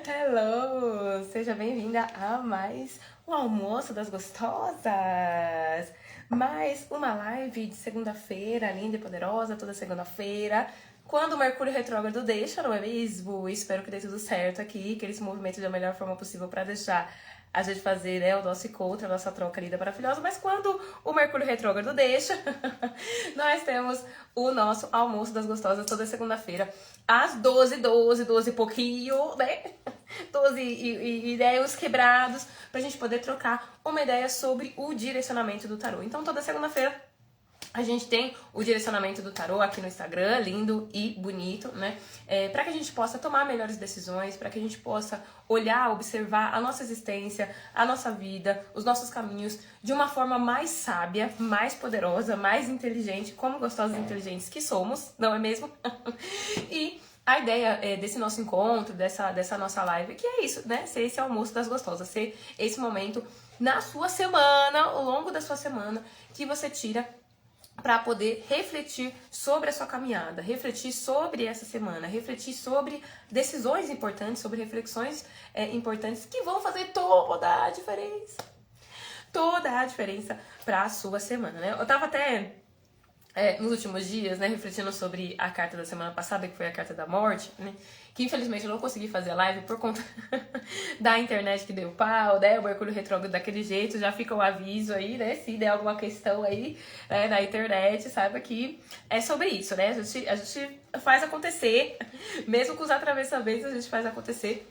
Hello! Seja bem-vinda a mais um Almoço das Gostosas! Mais uma live de segunda-feira, linda e poderosa, toda segunda-feira. Quando o Mercúrio retrógrado deixa, não é mesmo? Espero que dê tudo certo aqui, que ele se movimente da melhor forma possível para deixar a gente fazer, né, o nosso encontro, a nossa troca linda maravilhosa. Mas quando o Mercúrio retrógrado deixa, nós temos o nosso Almoço das Gostosas toda segunda-feira, às 12 e pouquinho, né? 12 e ideias quebrados, pra gente poder trocar uma ideia sobre o direcionamento do tarô. Então, toda segunda-feira a gente tem o direcionamento do tarô aqui no Instagram, lindo e bonito, né? Para que a gente possa tomar melhores decisões, para que a gente possa olhar, observar a nossa existência, a nossa vida, os nossos caminhos de uma forma mais sábia, mais poderosa, mais inteligente, como gostosas e inteligentes que somos, não é mesmo? E a ideia desse nosso encontro, dessa nossa live, que é isso, né? Ser esse almoço das gostosas, ser esse momento na sua semana, ao longo da sua semana, que você tira para poder refletir sobre a sua caminhada, refletir sobre essa semana, refletir sobre decisões importantes, sobre reflexões importantes que vão fazer toda a diferença. Toda a diferença para a sua semana, né? Eu tava até nos últimos dias, né, refletindo sobre a carta da semana passada, que foi a carta da morte, né, que infelizmente eu não consegui fazer a live por conta da internet que deu pau, né, o Mercúrio retrógrado daquele jeito, já fica o aviso aí, né, se der alguma questão aí na internet, saiba que é sobre isso, né, a gente faz acontecer, mesmo com os atravessamentos a gente faz acontecer.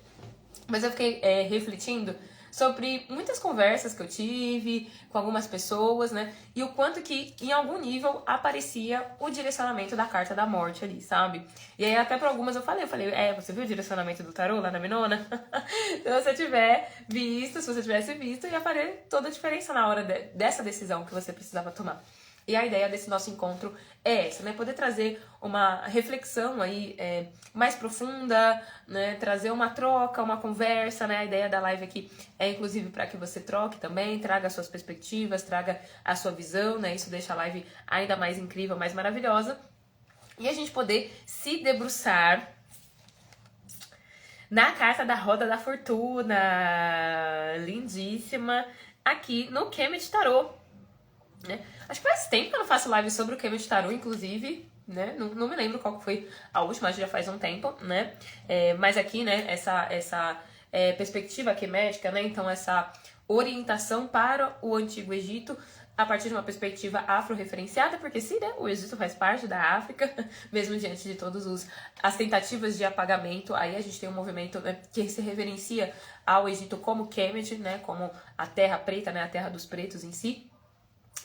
Mas eu fiquei refletindo sobre muitas conversas que eu tive com algumas pessoas, né? E o quanto que, em algum nível, aparecia o direcionamento da carta da morte ali, sabe? E aí, até pra algumas eu falei, você viu o direcionamento do tarô lá na Minona? Se você tivesse visto, ia fazer toda a diferença na hora dessa decisão que você precisava tomar. E a ideia desse nosso encontro é essa, né? Poder trazer uma reflexão aí mais profunda, né? Trazer uma troca, uma conversa, né? A ideia da live aqui é inclusive para que você troque também, traga suas perspectivas, traga a sua visão, né? Isso deixa a live ainda mais incrível, mais maravilhosa. E a gente poder se debruçar na carta da Roda da Fortuna, lindíssima, aqui no Kemet Tarot. Né? Acho que faz tempo que eu não faço live sobre o Kemet Tarot, inclusive, né? Não me lembro qual foi a última, acho que já faz um tempo, né? Mas aqui, né, essa perspectiva quemética, né? Então, essa orientação para o Antigo Egito a partir de uma perspectiva afro-referenciada, porque sim, né, o Egito faz parte da África, mesmo diante de todas as tentativas de apagamento, aí a gente tem um movimento, né, que se reverencia ao Egito como Kemet, né, como a terra preta, né, a terra dos pretos em si.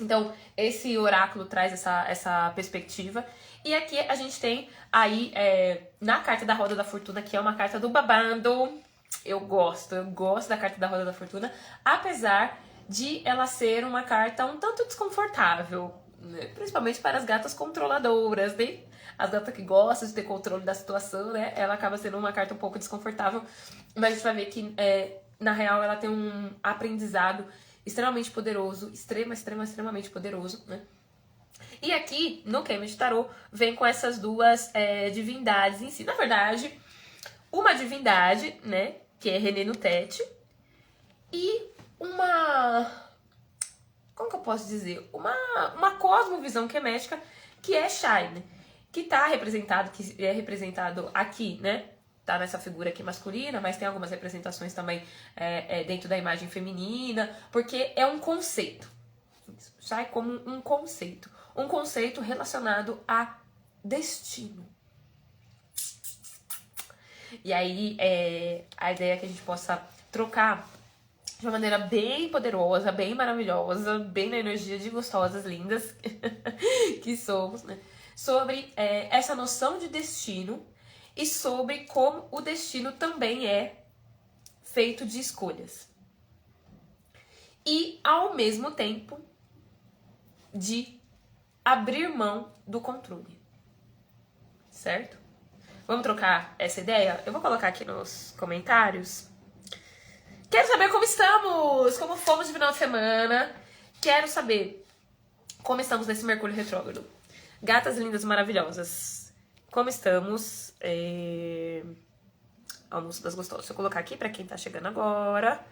Então, esse oráculo traz essa perspectiva. E aqui a gente tem aí, na carta da Roda da Fortuna, que é uma carta do babado. Eu gosto da carta da Roda da Fortuna, apesar de ela ser uma carta um tanto desconfortável, né? Principalmente para as gatas controladoras, né? As gatas que gostam de ter controle da situação, né? Ela acaba sendo uma carta um pouco desconfortável, mas a gente vai ver que, na real, ela tem um aprendizado extremamente poderoso, extremamente poderoso, né? E aqui, no Kemet Tarot, vem com essas duas divindades em si. Na verdade, uma divindade, né, que é René Nutete, e como que eu posso dizer? Uma cosmovisão quemética, que é Shai, né? Que é representado aqui, né? Tá nessa figura aqui masculina, mas tem algumas representações também dentro da imagem feminina, porque é um conceito. Sai como um conceito relacionado a destino. E aí, a ideia é que a gente possa trocar de uma maneira bem poderosa, bem maravilhosa, bem na energia de gostosas, lindas que somos, né? Sobre essa noção de destino e sobre como o destino também é feito de escolhas. E, ao mesmo tempo, de abrir mão do controle. Certo? Vamos trocar essa ideia? Eu vou colocar aqui nos comentários. Quero saber como estamos, como fomos de final de semana. Quero saber como estamos nesse Mercúrio retrógrado. Gatas lindas, maravilhosas. Como estamos? Almoço das Gostosas. Deixa eu colocar aqui pra quem tá chegando agora.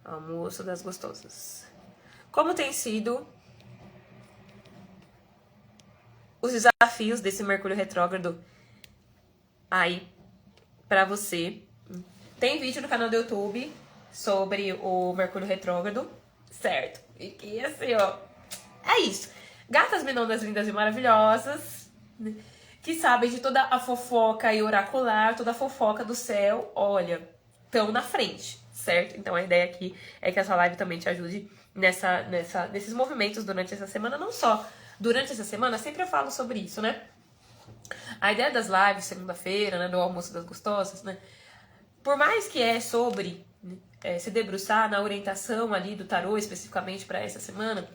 Almoço das Gostosas. Como tem sido os desafios desse Mercúrio retrógrado aí pra você? Tem vídeo no canal do YouTube sobre o Mercúrio retrógrado, certo? E que assim, ó, é isso. Gatas minondas lindas e maravilhosas, né, que sabem de toda a fofoca e oracular, toda a fofoca do céu, olha, estão na frente, certo? Então a ideia aqui é que essa live também te ajude nesses movimentos durante essa semana, não só durante essa semana, sempre eu falo sobre isso, né? A ideia das lives, segunda-feira, né, do Almoço das Gostosas, né? Por mais que é sobre se debruçar na orientação ali do tarô, especificamente para essa semana,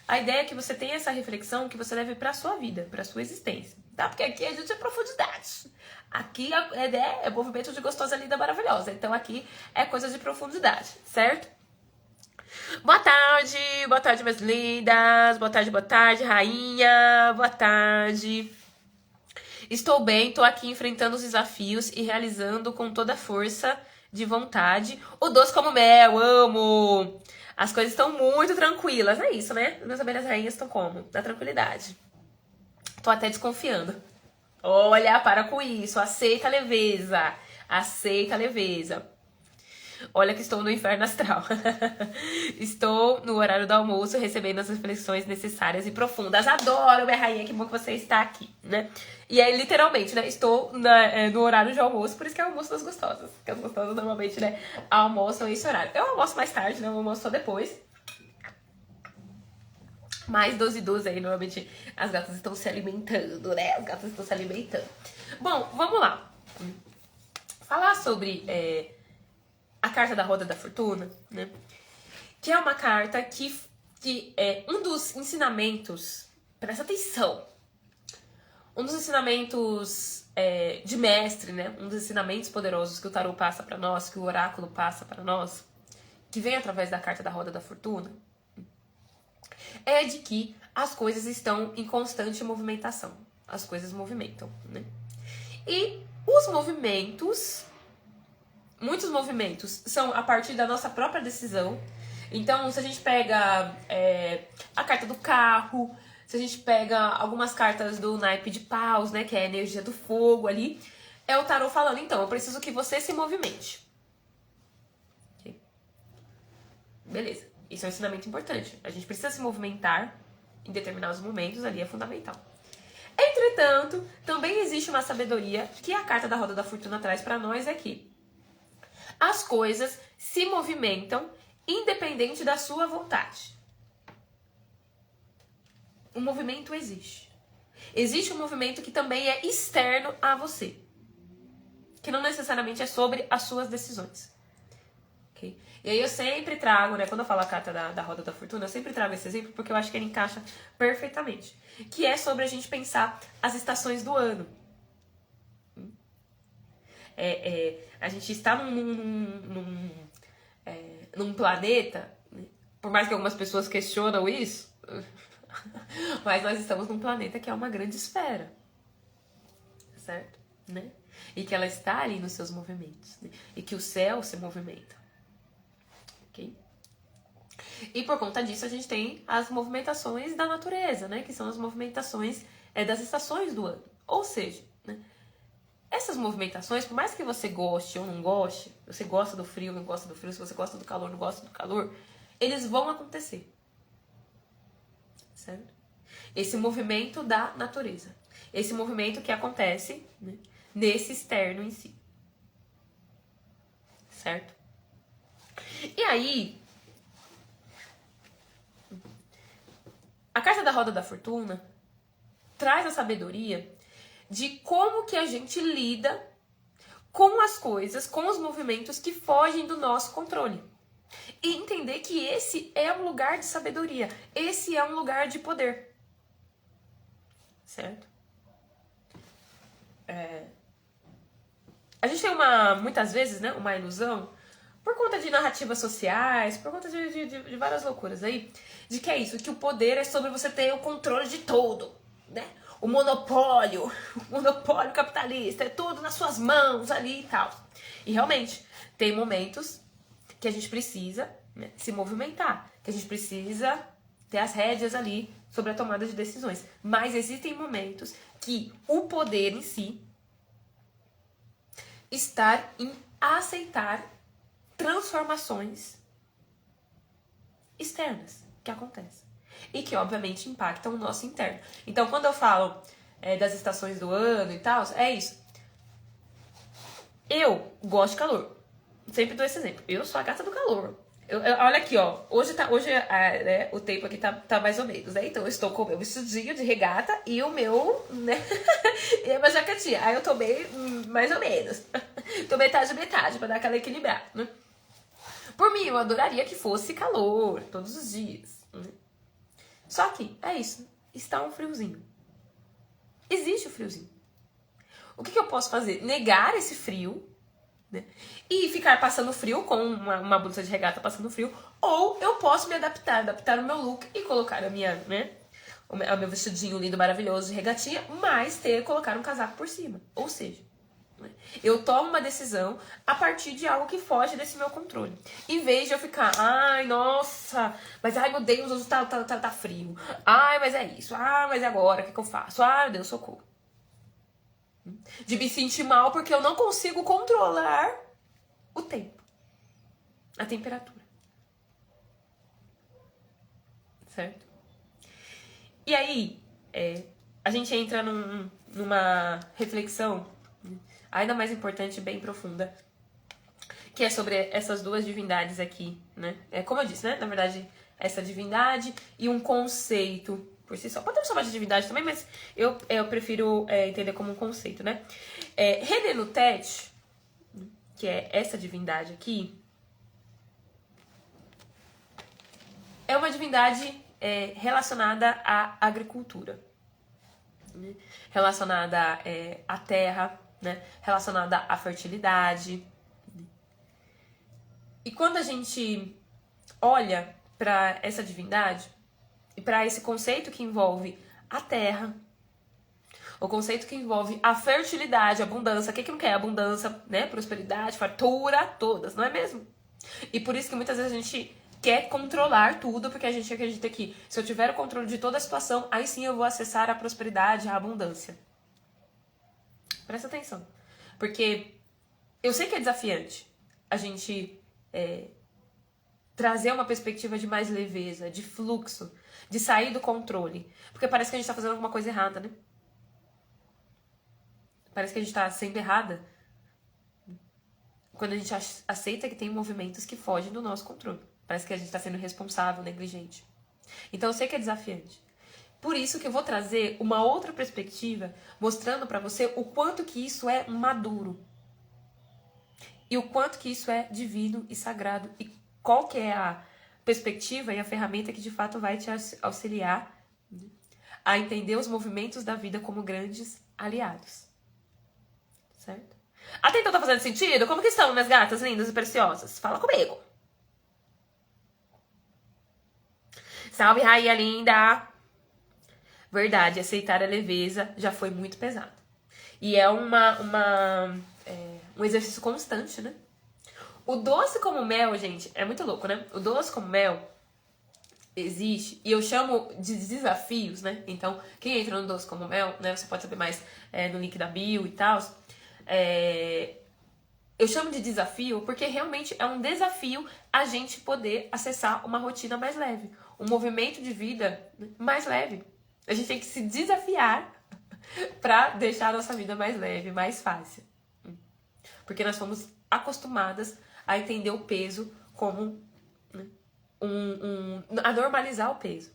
a ideia é que você tenha essa reflexão que você leve pra sua vida, pra sua existência, tá? Porque aqui a gente é profundidade. Aqui a ideia é movimento de gostosa, linda, maravilhosa. Então aqui é coisa de profundidade, certo? Boa tarde, minhas lindas. Boa tarde, rainha. Boa tarde. Estou bem, tô aqui enfrentando os desafios e realizando com toda a força de vontade. O doce como mel, amo! As coisas estão muito tranquilas, é isso, né? Meus abelhas rainhas estão como? Na tranquilidade. Tô até desconfiando. Olha, para com isso, aceita a leveza. Aceita a leveza. Olha que estou no inferno astral. Estou no horário do almoço recebendo as reflexões necessárias e profundas. Adoro, minha rainha, que bom que você está aqui, né? E aí, literalmente, né? Estou no horário de almoço, por isso que é o almoço das gostosas. Porque as gostosas normalmente, né, almoçam esse horário. Eu almoço mais tarde, né? Eu almoço só depois. Mais 12 e 12 aí, normalmente as gatas estão se alimentando, né? As gatas estão se alimentando. Bom, vamos lá. Falar sobre a carta da Roda da Fortuna, né? Que é uma carta que é um dos ensinamentos, presta atenção, um dos ensinamentos de mestre, né? Um dos ensinamentos poderosos que o tarô passa pra nós, que o oráculo passa pra nós, que vem através da carta da Roda da Fortuna, é de que as coisas estão em constante movimentação. As coisas movimentam, né? E os movimentos, muitos movimentos, são a partir da nossa própria decisão. Então, se a gente pega a carta do carro, se a gente pega algumas cartas do naipe de paus, né, que é a energia do fogo ali, é o tarô falando, então, eu preciso que você se movimente. Okay? Beleza. Isso é um ensinamento importante. A gente precisa se movimentar em determinados momentos, ali é fundamental. Entretanto, também existe uma sabedoria que a carta da Roda da Fortuna traz para nós aqui. As coisas se movimentam independente da sua vontade. O movimento existe. Existe um movimento que também é externo a você. Que não necessariamente é sobre as suas decisões. Okay? E aí eu sempre trago, né, quando eu falo a carta da Roda da Fortuna, eu sempre trago esse exemplo porque eu acho que ele encaixa perfeitamente. Que é sobre a gente pensar as estações do ano. A gente está num planeta, né, por mais que algumas pessoas questionam isso, mas nós estamos num planeta que é uma grande esfera, certo? Né? E que ela está ali nos seus movimentos, né? E que o céu se movimenta. Okay? E por conta disso a gente tem as movimentações da natureza, né? Que são as movimentações das estações do ano. Ou seja, né, essas movimentações, por mais que você goste ou não goste, você gosta do frio, não gosta do frio, se você gosta do calor, não gosta do calor, eles vão acontecer. Certo? Esse movimento da natureza. Esse movimento que acontece, né, nesse externo em si. Certo? E aí, a carta da Roda da Fortuna traz a sabedoria de como que a gente lida com as coisas, com os movimentos que fogem do nosso controle. E entender que esse é um lugar de sabedoria, esse é um lugar de poder. Certo? A gente tem muitas vezes, né, uma ilusão, por conta de narrativas sociais, por conta de várias loucuras aí, de que é isso, que o poder é sobre você ter o controle de tudo, né? O monopólio capitalista, é tudo nas suas mãos ali e tal. E realmente, tem momentos que a gente precisa, né, se movimentar, que a gente precisa ter as rédeas ali sobre a tomada de decisões. Mas existem momentos que o poder em si está em aceitar transformações externas que acontecem e que obviamente impactam o nosso interno. Então, quando eu falo das estações do ano e tal, é isso. Eu gosto de calor. Sempre dou esse exemplo. Eu sou a gata do calor. Olha aqui, ó. Hoje né, o tempo aqui tá mais ou menos, né? Então eu estou com o meu vestidinho de regata e o meu, né? E a minha jaquetinha. Aí eu tomei mais ou menos. Tô metade pra dar aquela equilibrada, né? Por mim, eu adoraria que fosse calor todos os dias. Né? Só que, é isso. Está um friozinho. Existe o friozinho. O que eu posso fazer? Negar esse frio, né? E ficar passando frio com uma blusa de regata passando frio. Ou eu posso me adaptar o meu look e colocar a minha, né? O meu vestidinho lindo, maravilhoso de regatinha, mas colocar um casaco por cima. Ou seja, eu tomo uma decisão a partir de algo que foge desse meu controle. Em vez de eu ficar, ai, nossa, mas ai, meu Deus, hoje tá frio. Ai, mas é isso. Ah, mas é agora, o que eu faço? Ah, meu Deus, socorro. De me sentir mal porque eu não consigo controlar o tempo, a temperatura. Certo? E aí, a gente entra numa reflexão ainda mais importante e bem profunda, que é sobre essas duas divindades aqui, né? Como eu disse, né? Na verdade, essa divindade e um conceito por si só. Podemos chamar de divindade também, mas eu prefiro entender como um conceito, né? Renenutet, que é essa divindade aqui, é uma divindade relacionada à agricultura, né? Relacionada à terra, né? Relacionada à fertilidade. E quando a gente olha para essa divindade e para esse conceito que envolve a terra, o conceito que envolve a fertilidade, a abundância, o que não quer? Abundância, né? Prosperidade, fartura, todas, não é mesmo? E por isso que muitas vezes a gente quer controlar tudo, porque a gente acredita que se eu tiver o controle de toda a situação, aí sim eu vou acessar a prosperidade, a abundância. Presta atenção. Porque eu sei que é desafiante a gente trazer uma perspectiva de mais leveza, de fluxo, de sair do controle. Porque parece que a gente tá fazendo alguma coisa errada, né? Parece que a gente tá sendo errada quando a gente aceita que tem movimentos que fogem do nosso controle. Parece que a gente tá sendo irresponsável, negligente. Então eu sei que é desafiante. Por isso que eu vou trazer uma outra perspectiva, mostrando pra você o quanto que isso é maduro. E o quanto que isso é divino e sagrado. E qual que é a perspectiva e a ferramenta que de fato vai te auxiliar a entender os movimentos da vida como grandes aliados. Certo? Até então tá fazendo sentido? Como que estão, minhas gatas lindas e preciosas? Fala comigo. Salve, rainha linda! Verdade, aceitar a leveza já foi muito pesado. E é um exercício constante, né? O doce como mel, gente, é muito louco, né? O doce como mel existe, e eu chamo de desafios, né? Então, quem entra no doce como mel, né? Você pode saber mais no link da bio e tal. Eu chamo de desafio porque realmente é um desafio a gente poder acessar uma rotina mais leve, um movimento de vida mais leve. A gente tem que se desafiar pra deixar a nossa vida mais leve, mais fácil. Porque nós fomos acostumadas a entender o peso como a normalizar o peso.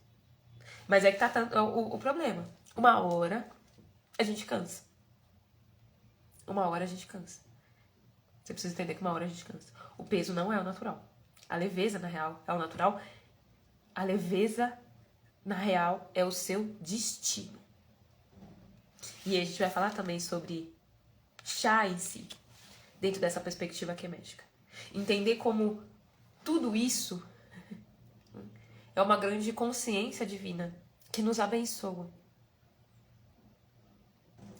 Mas é que tá tanto o problema. Uma hora a gente cansa. Uma hora a gente cansa. Você precisa entender que uma hora a gente cansa. O peso não é o natural. A leveza, na real, é o natural. A leveza, na real, é o seu destino. E a gente vai falar também sobre chá em si, dentro dessa perspectiva quemética. Entender como tudo isso é uma grande consciência divina que nos abençoa.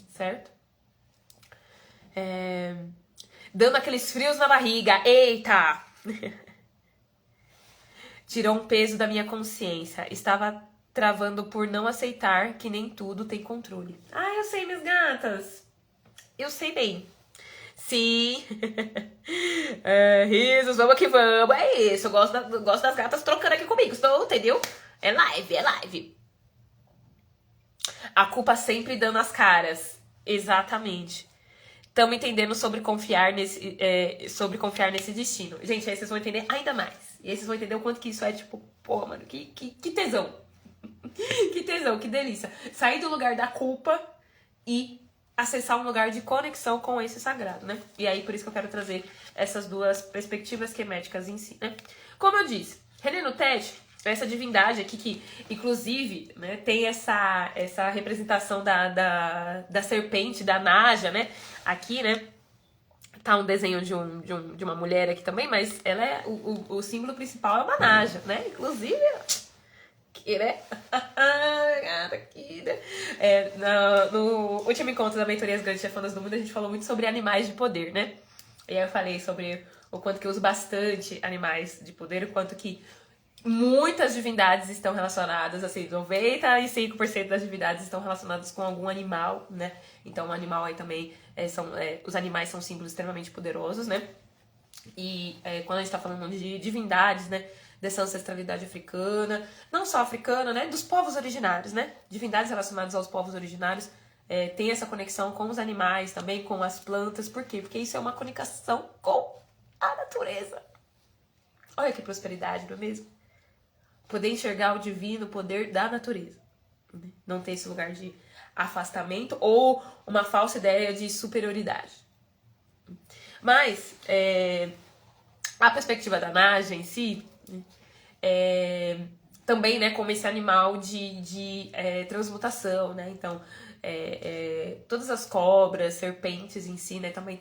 Certo? dando aqueles frios na barriga. Eita! Tirou um peso da minha consciência. Estava travando por não aceitar que nem tudo tem controle. Ah, eu sei, minhas gatas. Eu sei bem. Sim. Risos, vamos que vamos. É isso, eu gosto das gatas trocando aqui comigo. Estou, entendeu? É live, é live. A culpa sempre dando as caras. Exatamente. Estamos entendendo sobre confiar nesse destino. Gente, aí vocês vão entender ainda mais. E aí vocês vão entender o quanto que isso é, tipo, pô, mano, que tesão. Que tesão, que delícia. Sair do lugar da culpa e acessar um lugar de conexão com esse sagrado, né? E aí, por isso que eu quero trazer essas duas perspectivas queméticas em si, né? Como eu disse, René Nutet, essa divindade aqui que, inclusive, né, tem essa representação da serpente, da Naja, né? Aqui, né? Tá um desenho de uma mulher aqui também, mas ela é o símbolo principal é uma Naja, né? Inclusive, aqui, né? Aqui, né? No último encontro da mentoria As Grandes Chefonas do Mundo, a gente falou muito sobre animais de poder, né? E aí eu falei sobre o quanto que eu uso bastante animais de poder, o quanto que muitas divindades estão relacionadas, assim, 95% das divindades estão relacionadas com algum animal, né? Então o animal aí também, os animais são símbolos extremamente poderosos, né? E quando a gente tá falando de divindades, né? Dessa ancestralidade africana, não só africana, né? Dos povos originários, né? Divindades relacionadas aos povos originários, tem essa conexão com os animais, também com as plantas. Por quê? Porque isso é uma conexão com a natureza. Olha que prosperidade, não é mesmo? Poder enxergar o divino poder da natureza. Não ter esse lugar de afastamento ou uma falsa ideia de superioridade. Mas, a perspectiva da Naja em si, também, né, como esse animal de transmutação, né? Então, todas as cobras, serpentes em si, né, também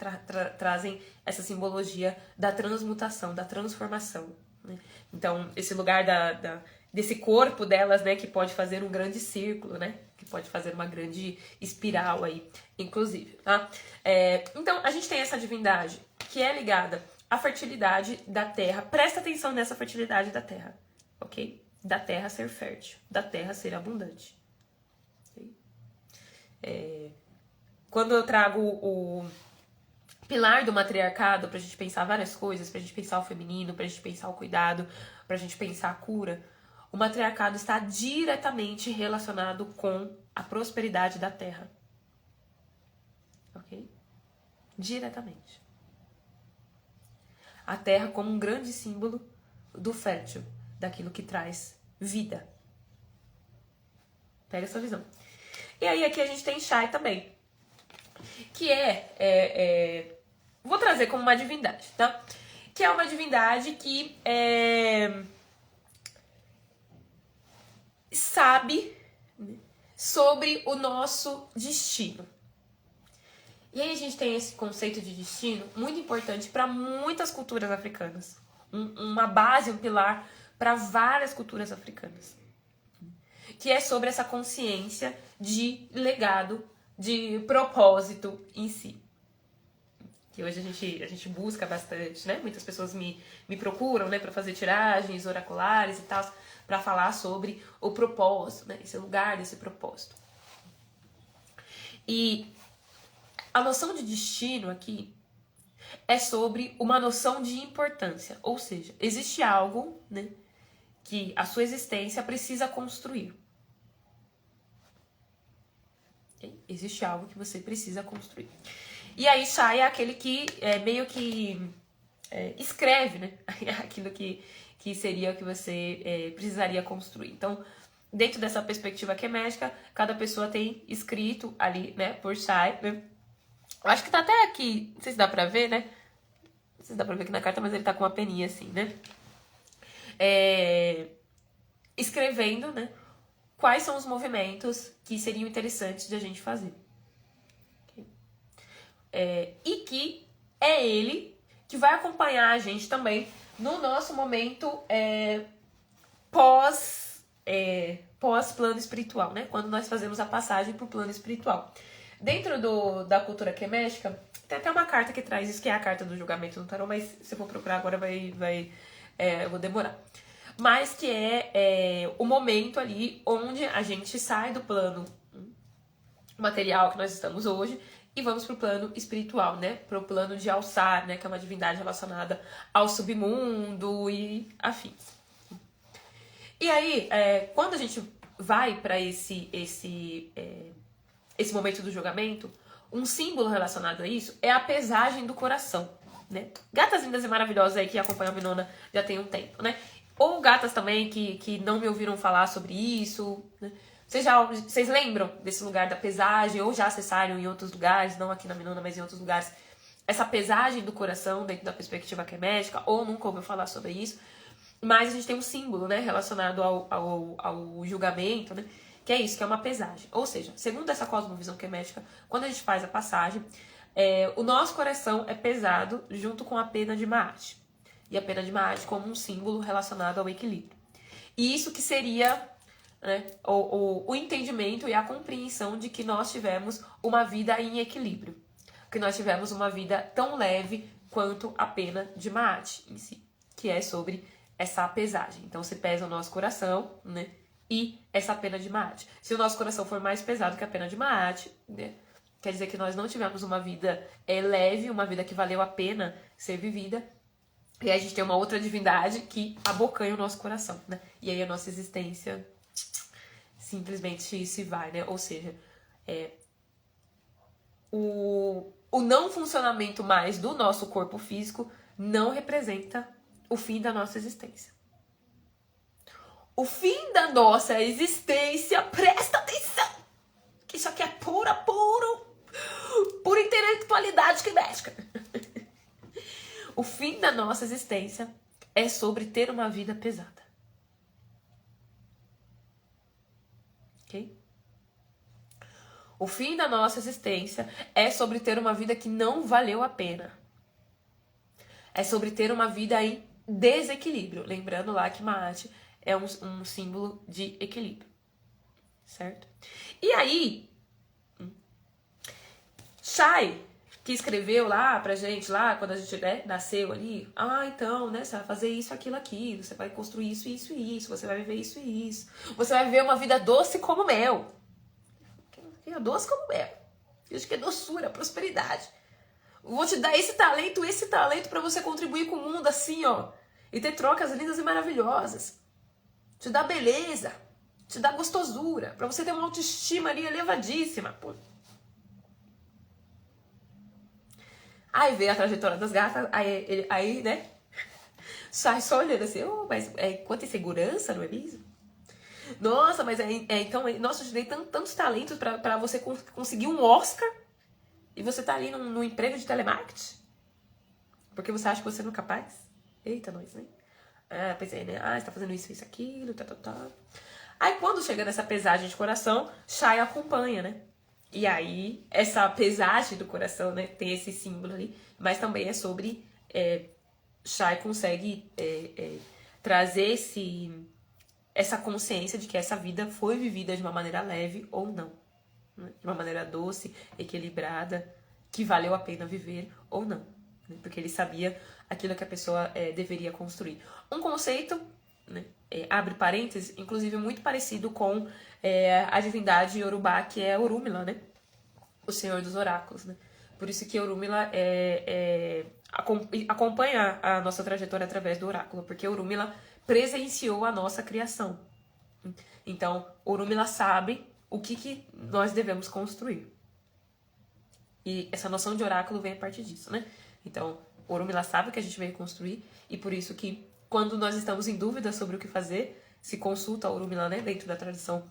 trazem essa simbologia da transmutação, da transformação, né? Então, esse lugar desse corpo delas, né, que pode fazer um grande círculo, né? Que pode fazer uma grande espiral aí, inclusive, tá? Então, a gente tem essa divindade que é ligada à fertilidade da terra. Presta atenção nessa fertilidade da terra, ok? Da terra ser fértil, da terra ser abundante. Quando eu trago o pilar do matriarcado pra gente pensar várias coisas, pra gente pensar o feminino, pra gente pensar o cuidado, pra gente pensar a cura, o matriarcado está diretamente relacionado com a prosperidade da terra. Ok? Diretamente. A terra como um grande símbolo do fértil, daquilo que traz vida. Pega essa visão. E aí aqui a gente tem Shai também, que vou trazer como uma divindade, tá? Que é uma divindade que sabe sobre o nosso destino. E aí a gente tem esse conceito de destino muito importante para muitas culturas africanas. Uma base, um pilar para várias culturas africanas. Que é sobre essa consciência de legado, de propósito em si. Que hoje a gente busca bastante, né? Muitas pessoas me procuram, né, para fazer tiragens oraculares e tal, para falar sobre o propósito, né? Esse lugar desse propósito. E a noção de destino aqui é sobre uma noção de importância, ou seja, existe algo, né, que a sua existência precisa construir. Okay? Existe algo que você precisa construir. E aí Shai é aquele que meio que escreve, né, aquilo que seria o que você precisaria construir. Então, dentro dessa perspectiva quemética, cada pessoa tem escrito ali, né, por Shai, né? Eu acho que tá até aqui, não sei se dá pra ver, né? Não sei se dá pra ver aqui na carta, mas ele tá com uma peninha assim, né? Escrevendo, né? Quais são os movimentos que seriam interessantes de a gente fazer. Okay? E que é ele que vai acompanhar a gente também no nosso momento pós plano espiritual, né? Quando nós fazemos a passagem pro plano espiritual. Dentro da cultura quemética, Tem até uma carta que traz isso, que é a carta do julgamento no tarô, mas se eu for procurar agora eu vou demorar. Mas que é o momento ali onde a gente sai do plano material que nós estamos hoje e vamos pro plano espiritual, né? Pro plano de Alçar, né? Que é uma divindade relacionada ao submundo e afins. E aí, quando a gente vai para esse momento do julgamento, um símbolo relacionado a isso é a pesagem do coração, né? Gatas lindas e maravilhosas aí que acompanham a Minona já tem um tempo, né? Ou gatas também que não me ouviram falar sobre isso, né? Vocês lembram desse lugar da pesagem, ou já acessaram em outros lugares, não aqui na Minona, mas em outros lugares, essa pesagem do coração dentro da perspectiva quemética, ou nunca ouviu falar sobre isso? Mas a gente tem um símbolo, né, relacionado ao julgamento, né, que é isso, que é uma pesagem. Ou seja, segundo essa cosmovisão quemética, quando a gente faz a passagem, o nosso coração é pesado junto com a pena de Maat. E a pena de Maat como um símbolo relacionado ao equilíbrio. E isso que seria, né, o entendimento e a compreensão de que nós tivemos uma vida em equilíbrio. Que nós tivemos uma vida tão leve quanto a pena de Maat em si. Que é sobre essa pesagem. Então, se pesa o nosso coração, né? E essa pena de Maat. Se o nosso coração for mais pesado que a pena de Maat, né? Quer dizer que nós não tivemos uma vida leve, uma vida que valeu a pena ser vivida. E aí a gente tem uma outra divindade que abocanha o nosso coração, né? E aí a nossa existência simplesmente se vai, né? Ou seja, o não funcionamento mais do nosso corpo físico não representa o fim da nossa existência. O fim da nossa existência, presta atenção, que isso aqui é pura intelectualidade quemética. O fim da nossa existência é sobre ter uma vida pesada. Ok? O fim da nossa existência é sobre ter uma vida que não valeu a pena. É sobre ter uma vida em desequilíbrio. Lembrando lá que Maat é um símbolo de equilíbrio. Certo? E aí, Shai, que escreveu lá pra gente, lá quando a gente nasceu ali, então, né, você vai fazer isso, aquilo, você vai construir isso, isso e isso, você vai viver isso e isso. Você vai viver uma vida doce como mel. Doce como mel. Isso que é doçura, prosperidade. Vou te dar esse talento pra você contribuir com o mundo assim, ó. E ter trocas lindas e maravilhosas. Te dá beleza. Te dá gostosura. Pra você ter uma autoestima ali elevadíssima. Pô. Aí vem a trajetória das gatas. Aí né? Sai só olhando assim. Mas quanta insegurança, não é mesmo? Nossa, mas então... Nossa, eu te dei tantos talentos pra você conseguir um Oscar. E você tá ali no emprego de telemarketing? Porque você acha que você não é capaz? Eita, nós, né? Pois é, né? Você tá fazendo isso, aquilo, tá. Aí, quando chega nessa pesagem de coração, Shai acompanha, né? E aí, essa pesagem do coração, né? Tem esse símbolo ali. Mas também é sobre... Shai consegue trazer essa consciência de que essa vida foi vivida de uma maneira leve ou não. De uma maneira doce, equilibrada, que valeu a pena viver ou não. Né? Porque ele sabia aquilo que a pessoa deveria construir. Um conceito, né, abre parênteses, inclusive muito parecido com a divindade Yorubá, que é Orunmila, né? O senhor dos oráculos. Né? Por isso que Orunmila acompanha a nossa trajetória através do oráculo, porque Orunmila presenciou a nossa criação. Então, Orunmila sabe o que nós devemos construir. E essa noção de oráculo vem a partir disso, né? Então, Orunmila sabe o que a gente veio construir, e por isso que, quando nós estamos em dúvida sobre o que fazer, se consulta a Orunmila, né? Dentro da tradição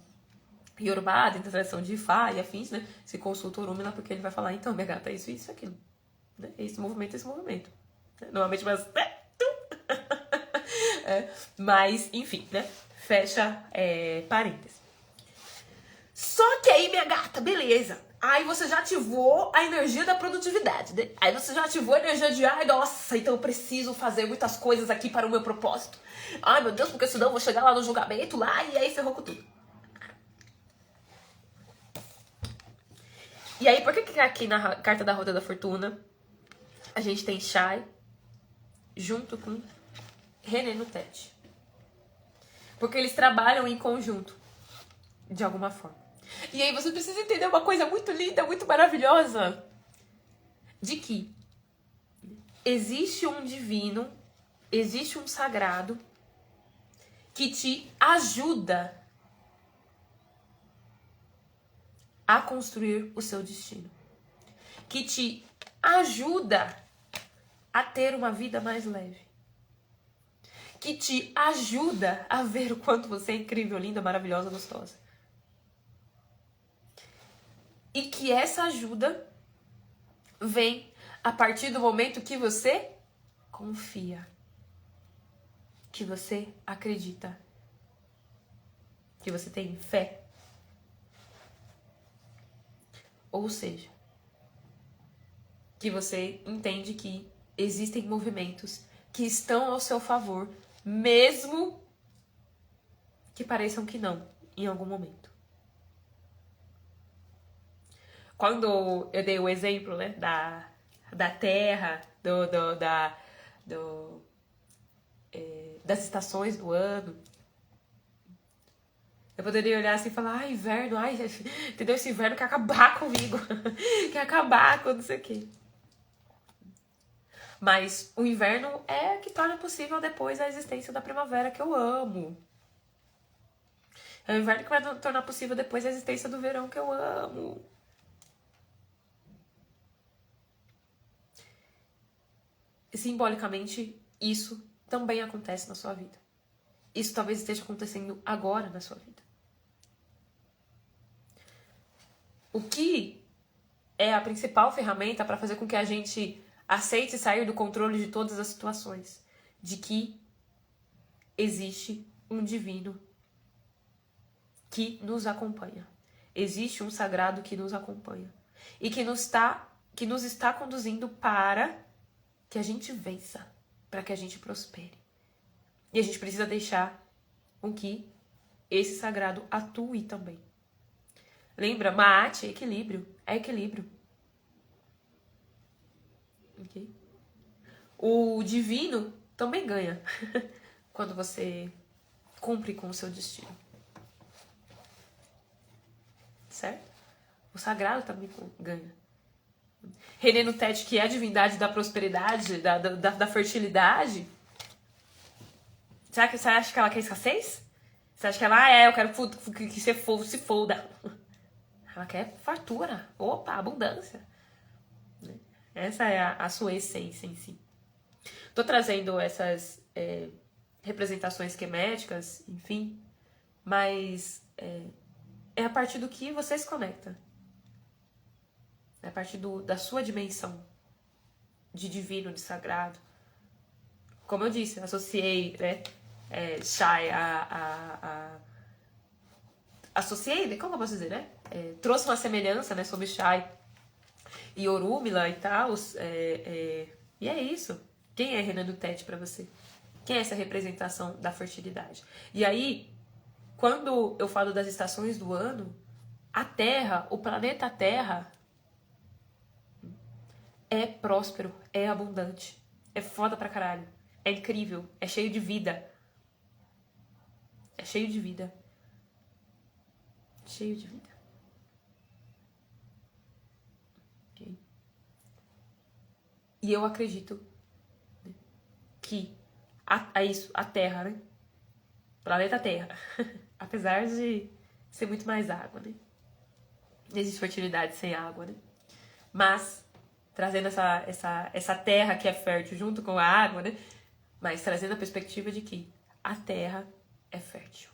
Yorubá, dentro da tradição de Ifá e afins, né? Se consulta a Orunmila, porque ele vai falar, então, minha gata, é isso, aquilo. Né? Esse movimento. Normalmente, mas, enfim, né? Fecha parênteses. Só que aí, minha gata, beleza. Aí você já ativou a energia da produtividade, né? Aí você já ativou a energia de, nossa, então eu preciso fazer muitas coisas aqui para o meu propósito. Ai, meu Deus, porque senão eu vou chegar lá no julgamento, e aí ferrou com tudo. E aí, por que aqui na carta da Roda da Fortuna a gente tem Shai junto com René no Tete? Porque eles trabalham em conjunto, de alguma forma. E aí você precisa entender uma coisa muito linda, muito maravilhosa. De que existe um divino, existe um sagrado que te ajuda a construir o seu destino. Que te ajuda a ter uma vida mais leve. Que te ajuda a ver o quanto você é incrível, linda, maravilhosa, gostosa. E que essa ajuda vem a partir do momento que você confia. Que você acredita. Que você tem fé. Ou seja, que você entende que existem movimentos que estão ao seu favor, mesmo que pareçam que não, em algum momento. Quando eu dei o exemplo, né, da Terra, das estações do ano, eu poderia olhar assim e falar, ai, inverno, ai, entendeu? Esse inverno quer acabar comigo, quer acabar com não sei o quê. Mas o inverno é que torna possível depois a existência da primavera, que eu amo. É o inverno que vai tornar possível depois a existência do verão, que eu amo. E simbolicamente, isso também acontece na sua vida. Isso talvez esteja acontecendo agora na sua vida. O que é a principal ferramenta para fazer com que a gente aceite sair do controle de todas as situações? De que existe um divino que nos acompanha. Existe um sagrado que nos acompanha. E que nos está conduzindo para que a gente vença, para que a gente prospere. E a gente precisa deixar com que esse sagrado atue também. Lembra? Maat é equilíbrio. É equilíbrio. Okay? O divino também ganha quando você cumpre com o seu destino. Certo? O sagrado também ganha. René no Tete, que é a divindade da prosperidade, da fertilidade. Será que você acha que ela quer escassez? Você acha que ela, eu quero que você se folda. Ela quer fartura. Opa, abundância. Essa é a sua essência em si. Tô trazendo essas representações esqueméticas, enfim, mas é a partir do que você se conecta. É a partir da sua dimensão de divino, de sagrado. Como eu disse, associei, né, Shai associei, como eu posso dizer, né? Trouxe uma semelhança, né, sobre Shai e Orúmila e tal. E é isso. Quem é René do Tete pra você? Quem é essa representação da fertilidade? E aí, quando eu falo das estações do ano, a Terra, o planeta Terra, é próspero, é abundante, é foda pra caralho, é incrível, é cheio de vida. É cheio de vida. Cheio de vida. Okay. E eu acredito, né, que a Terra, né? Planeta Terra, apesar de ser muito mais água, né? Não existe fertilidade sem água, né? Mas trazendo essa terra que é fértil junto com a água, né? Mas trazendo a perspectiva de que a terra é fértil.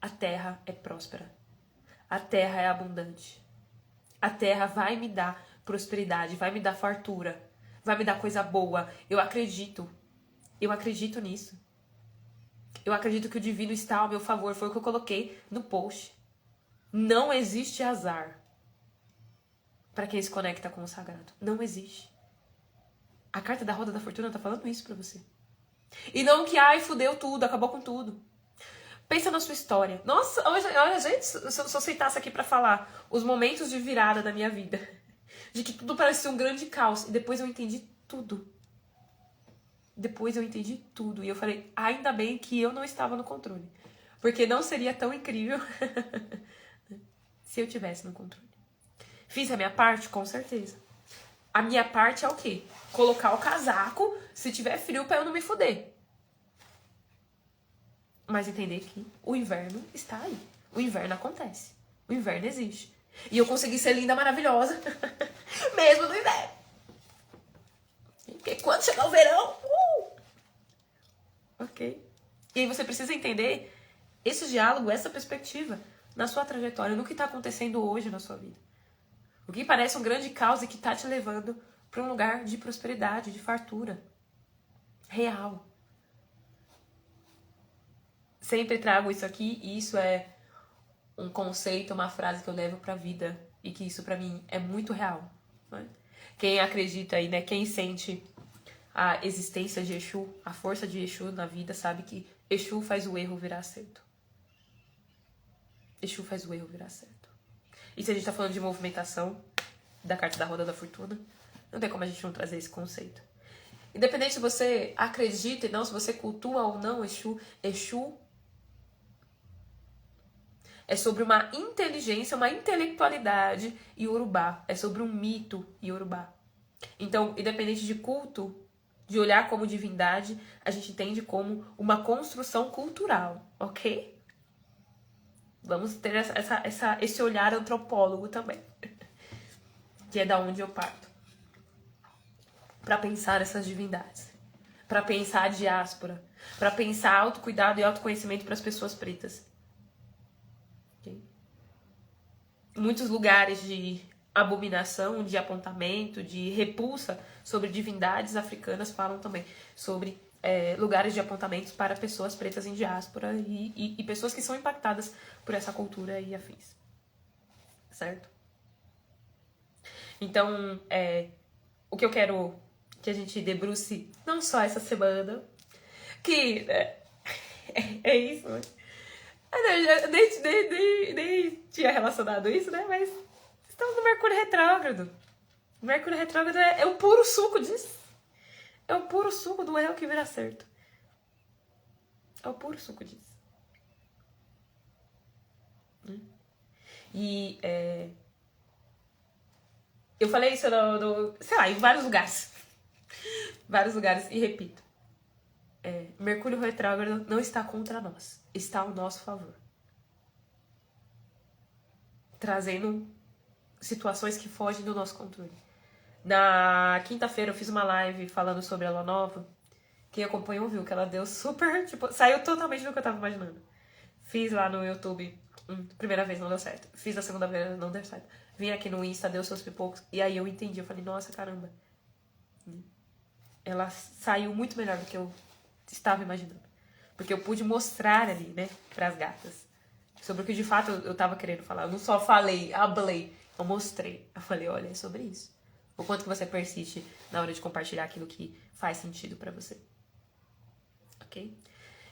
A terra é próspera. A terra é abundante. A terra vai me dar prosperidade, vai me dar fartura, vai me dar coisa boa. Eu acredito nisso. Eu acredito que o divino está ao meu favor. Foi o que eu coloquei no post. Não existe azar para quem se conecta com o sagrado. Não existe. A carta da Roda da Fortuna tá falando isso pra você. E não que, fudeu tudo, acabou com tudo. Pensa na sua história. Nossa, olha, gente, se eu sentasse aqui pra falar os momentos de virada da minha vida. de que tudo parecia um grande caos. E depois eu entendi tudo. Depois eu entendi tudo. E eu falei, ainda bem que eu não estava no controle. Porque não seria tão incrível se eu tivesse no controle. Fiz a minha parte? Com certeza. A minha parte é o quê? Colocar o casaco se tiver frio pra eu não me fuder. Mas entender que o inverno está aí. O inverno acontece. O inverno existe. E eu consegui ser linda, maravilhosa. Mesmo no inverno. Porque quando chegar o verão... Ok? E aí você precisa entender esse diálogo, essa perspectiva na sua trajetória, no que está acontecendo hoje na sua vida. O que parece um grande caos e que está te levando para um lugar de prosperidade, de fartura. Real. Sempre trago isso aqui e isso é um conceito, uma frase que eu levo pra vida e que isso pra mim é muito real. Né? Quem acredita aí, né? Quem sente a existência de Exu, a força de Exu na vida, sabe que Exu faz o erro virar certo. Exu faz o erro virar certo. E se a gente tá falando de movimentação da carta da Roda da Fortuna, não tem como a gente não trazer esse conceito. Independente se você acredita e não, se você cultua ou não Exu é sobre uma inteligência, uma intelectualidade iorubá. É sobre um mito iorubá. Então, independente de culto, de olhar como divindade, a gente entende como uma construção cultural, ok? Vamos ter esse olhar antropólogo também, que é da onde eu parto. Para pensar essas divindades. Para pensar a diáspora. Para pensar autocuidado e autoconhecimento para as pessoas pretas. Muitos lugares de abominação, de apontamento, de repulsa sobre divindades africanas falam também sobre lugares de apontamentos para pessoas pretas em diáspora e pessoas que são impactadas por essa cultura e afins. Certo? Então, o que eu quero que a gente debruce não só essa semana, que é isso, né? Eu nem tinha relacionado isso, né? Mas estamos no Mercúrio retrógrado. O Mercúrio retrógrado é o puro suco disso. É o puro suco do erro que vira certo. É o puro suco disso. E eu falei isso sei lá, em vários lugares. Vários lugares, e repito. Mercúrio retrógrado não está contra nós. Está ao nosso favor. Trazendo situações que fogem do nosso controle. Na quinta-feira eu fiz uma live falando sobre a lua nova. Quem acompanhou viu que ela deu super, tipo, saiu totalmente do que eu tava imaginando. Fiz lá no YouTube, primeira vez não deu certo. Fiz a segunda vez, não deu certo. Vim aqui no Insta, deu seus pipocos. E aí eu entendi, eu falei, nossa, caramba. Ela saiu muito melhor do que eu estava imaginando. Porque eu pude mostrar ali, né, pras gatas. Sobre o que de fato eu tava querendo falar. Eu não só falei, hablei, eu mostrei. Eu falei, olha, é sobre isso. O quanto que você persiste na hora de compartilhar aquilo que faz sentido pra você. Ok?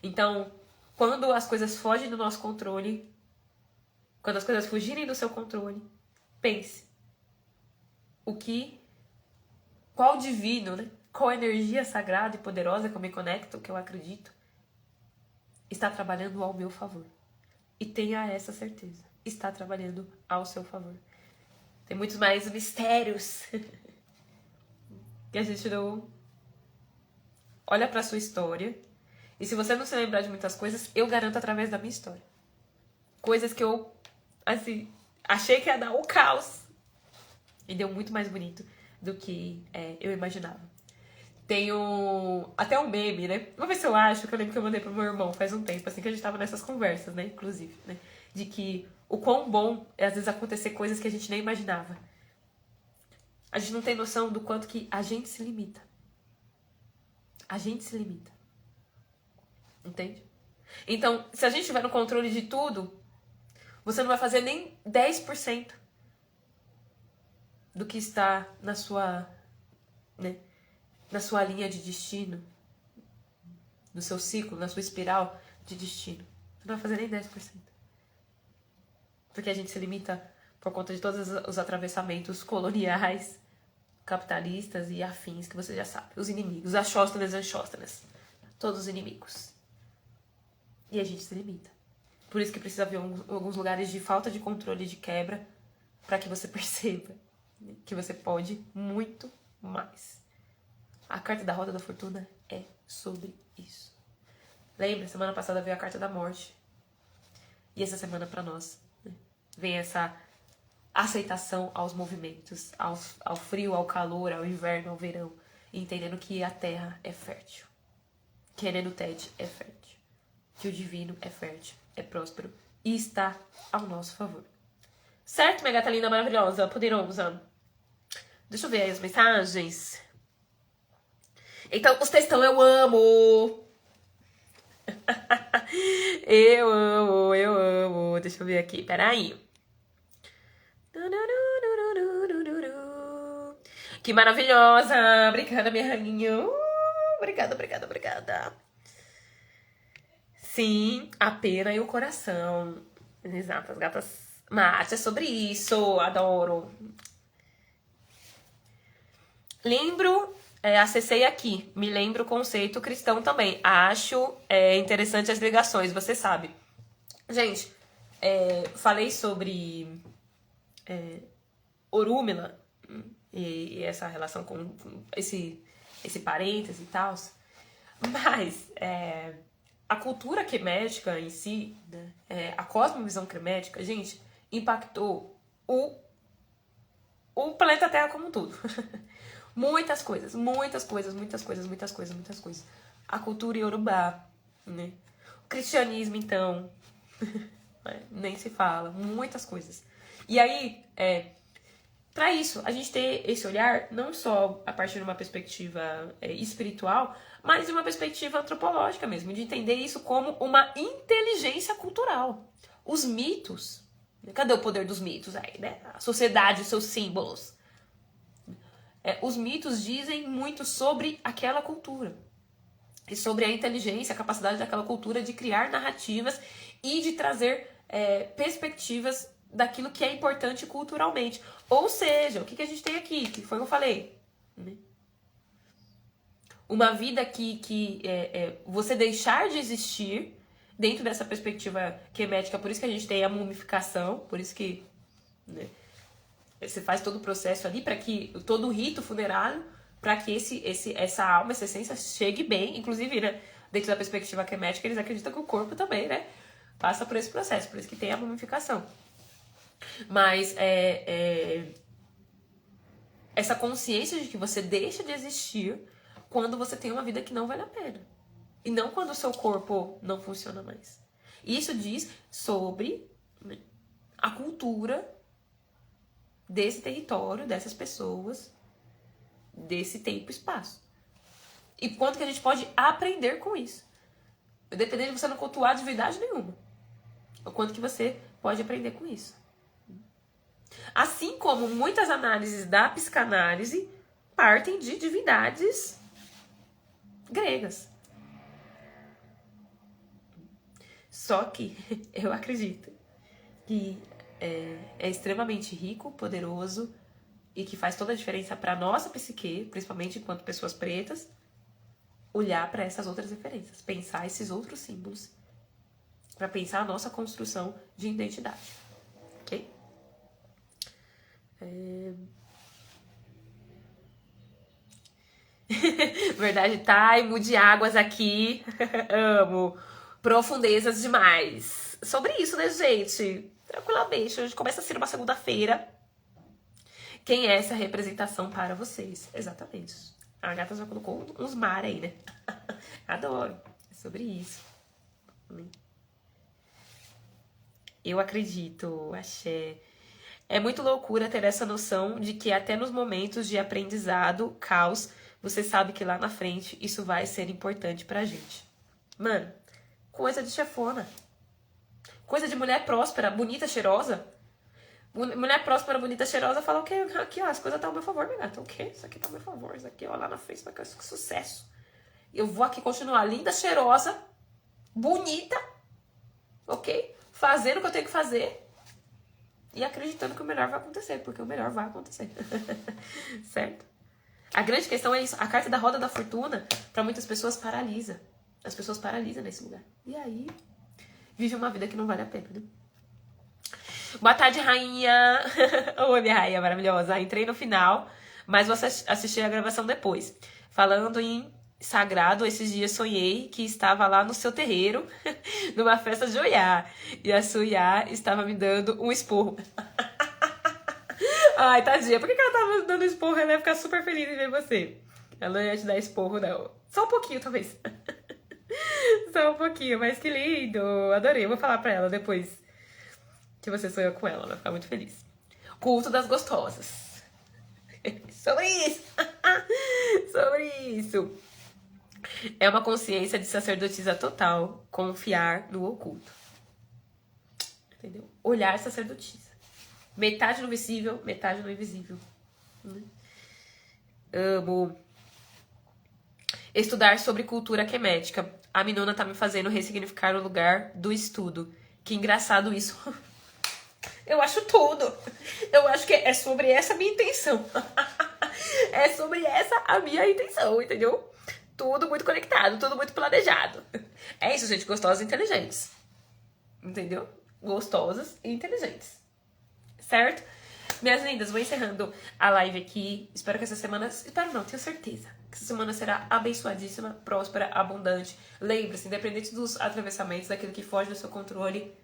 Então, quando as coisas fogem do nosso controle, quando as coisas fugirem do seu controle, pense. Qual divino, né? Qual energia sagrada e poderosa que eu me conecto, que eu acredito, está trabalhando ao meu favor. E tenha essa certeza. Está trabalhando ao seu favor. Tem muitos mais mistérios que a gente não olha pra sua história. E se você não se lembrar de muitas coisas, eu garanto através da minha história. Coisas que eu, assim, achei que ia dar um caos. E deu muito mais bonito do que eu imaginava. Tenho até um meme, né? Vamos ver se eu acho, que eu lembro que eu mandei pro meu irmão faz um tempo, assim, que a gente tava nessas conversas, né? Inclusive, né? De que o quão bom é, às vezes, acontecer coisas que a gente nem imaginava. A gente não tem noção do quanto que a gente se limita. A gente se limita. Entende? Então, se a gente tiver no controle de tudo, você não vai fazer nem 10% do que está na sua, né, na sua linha de destino, no seu ciclo, na sua espiral de destino. Você não vai fazer nem 10%. Porque a gente se limita por conta de todos os atravessamentos coloniais, capitalistas e afins, que você já sabe. Os inimigos, Axóstones e Anxóstones. Todos os inimigos. E a gente se limita. Por isso que precisa haver alguns lugares de falta de controle, de quebra, para que você perceba que você pode muito mais. A carta da Roda da Fortuna é sobre isso. Lembra? Semana passada veio a carta da morte. E essa semana para nós, né, vem essa aceitação aos movimentos, ao frio, ao calor, ao inverno, ao verão, entendendo que a terra é fértil, que Enenutet é fértil, que o divino é fértil, é próspero e está ao nosso favor. Certo, minha gata linda, maravilhosa, poderosa? Deixa eu ver aí as mensagens. Então, os textão eu amo. Eu amo. Deixa eu ver aqui, peraí. Que maravilhosa! Obrigada, minha rainha. Obrigada. Sim, a pena e o coração. Exato, as gatas mate, é sobre isso. Adoro. Acessei aqui. Me lembro o conceito cristão também. Acho interessante as ligações, você sabe. Gente, falei sobre Orúmila e essa relação com esse parêntese e tal. Mas a cultura quemética em si, né, a cosmovisão quemética, gente, impactou o planeta Terra como um todo. Muitas coisas. A cultura iorubá, né? O cristianismo, então, nem se fala. Muitas coisas. E aí, para isso, a gente ter esse olhar, não só a partir de uma perspectiva espiritual, mas de uma perspectiva antropológica mesmo, de entender isso como uma inteligência cultural. Os mitos, cadê o poder dos mitos aí, né? A sociedade, os seus símbolos. Os mitos dizem muito sobre aquela cultura. E sobre a inteligência, a capacidade daquela cultura de criar narrativas e de trazer perspectivas daquilo que é importante culturalmente. Ou seja, o que a gente tem aqui? Que foi o que eu falei. Né? Uma vida que você deixar de existir dentro dessa perspectiva quemética. Por isso que a gente tem a mumificação. Por isso que você faz todo o processo ali, para que todo o rito funerário, para que essa alma, essa essência chegue bem. Inclusive, né, dentro da perspectiva quemética, eles acreditam que o corpo também, né, passa por esse processo. Por isso que tem a mumificação. Mas essa consciência de que você deixa de existir quando você tem uma vida que não vale a pena. E não quando o seu corpo não funciona mais. Isso diz sobre, né, a cultura desse território, dessas pessoas, desse tempo e espaço. E quanto que a gente pode aprender com isso. Dependendo de você não cultuar divindade nenhuma. O quanto que você pode aprender com isso. Assim como muitas análises da psicanálise partem de divindades gregas. Só que eu acredito que é extremamente rico, poderoso e que faz toda a diferença para nossa psique, principalmente enquanto pessoas pretas, olhar para essas outras referências, pensar esses outros símbolos, para pensar a nossa construção de identidade, ok? Verdade, Taimo de águas aqui, amo, profundezas demais. Sobre isso, né, gente? Tranquilamente, a gente começa a ser uma segunda-feira. Quem é essa representação para vocês? Exatamente. A gata já colocou uns mar aí, né? Adoro. É sobre isso. Eu acredito, axé. É muito loucura ter essa noção de que até nos momentos de aprendizado, caos, você sabe que lá na frente isso vai ser importante pra gente. Mano, coisa de chefona. Coisa de mulher próspera, bonita, cheirosa. Mulher próspera, bonita, cheirosa, fala o quê? Aqui, ó, as coisas estão ao meu favor, minha gata. O quê? Isso aqui tá ao meu favor. Isso aqui, ó, lá na frente vai ser sucesso. Eu vou aqui continuar linda, cheirosa, bonita, ok? Fazendo o que eu tenho que fazer. E acreditando que o melhor vai acontecer, porque o melhor vai acontecer. Certo? A grande questão é isso. A carta da roda da fortuna, para muitas pessoas, paralisa. As pessoas paralisam nesse lugar. E aí, vive uma vida que não vale a pena, né? Boa tarde, rainha. Oi, minha rainha maravilhosa. Entrei no final, mas vou assistir a gravação depois. Falando em sagrado, esses dias sonhei que estava lá no seu terreiro, numa festa de Oiá. E a sua Oiá estava me dando um esporro. Ai, tadinha. Por que ela tava dando esporro? Ela ia ficar super feliz em ver você. Ela não ia te dar esporro, não. Só um pouquinho, talvez. Só um pouquinho, mas que lindo. Adorei. Eu vou falar pra ela depois que você sonhou com ela. Ela vai ficar muito feliz. Culto das gostosas. Sobre isso. Sobre isso. É uma consciência de sacerdotisa total. Confiar no oculto. Entendeu? Olhar sacerdotisa. Metade no visível, metade no invisível. Amo. Estudar sobre cultura quemética. A Minona tá me fazendo ressignificar o lugar do estudo. Que engraçado isso. Eu acho tudo. Eu acho que é sobre essa a minha intenção. É sobre essa a minha intenção, entendeu? Tudo muito conectado, tudo muito planejado. É isso, gente. Gostosas e inteligentes. Entendeu? Gostosas e inteligentes. Certo? Minhas lindas, vou encerrando a live aqui. Espero que essa semana... Espero não, tenho certeza. Que essa semana será abençoadíssima, próspera, abundante. Lembre-se, independente dos atravessamentos, daquilo que foge do seu controle,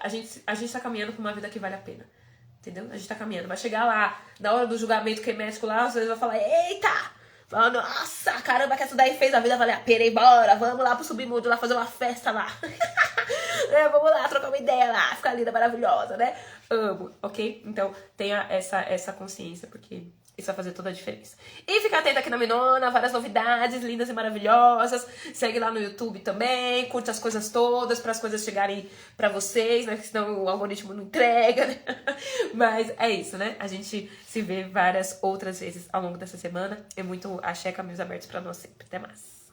a gente tá caminhando pra uma vida que vale a pena. Entendeu? A gente tá caminhando. Vai chegar lá, na hora do julgamento quemético lá, às vezes vai falar, eita! Nossa, caramba, que essa daí fez a vida valer a pena, embora. Vamos lá pro submundo, lá fazer uma festa lá. Vamos lá, trocar uma ideia lá, ficar linda, maravilhosa, né? Amo, ok? Então, tenha essa consciência, porque isso vai fazer toda a diferença. E fica atenta aqui na Minona, várias novidades lindas e maravilhosas. Segue lá no YouTube também, curte as coisas todas, para as coisas chegarem pra vocês, né? Porque senão o algoritmo não entrega, né? Mas é isso, né? A gente se vê várias outras vezes ao longo dessa semana. É muito axé, caminhos abertos pra nós sempre. Até mais.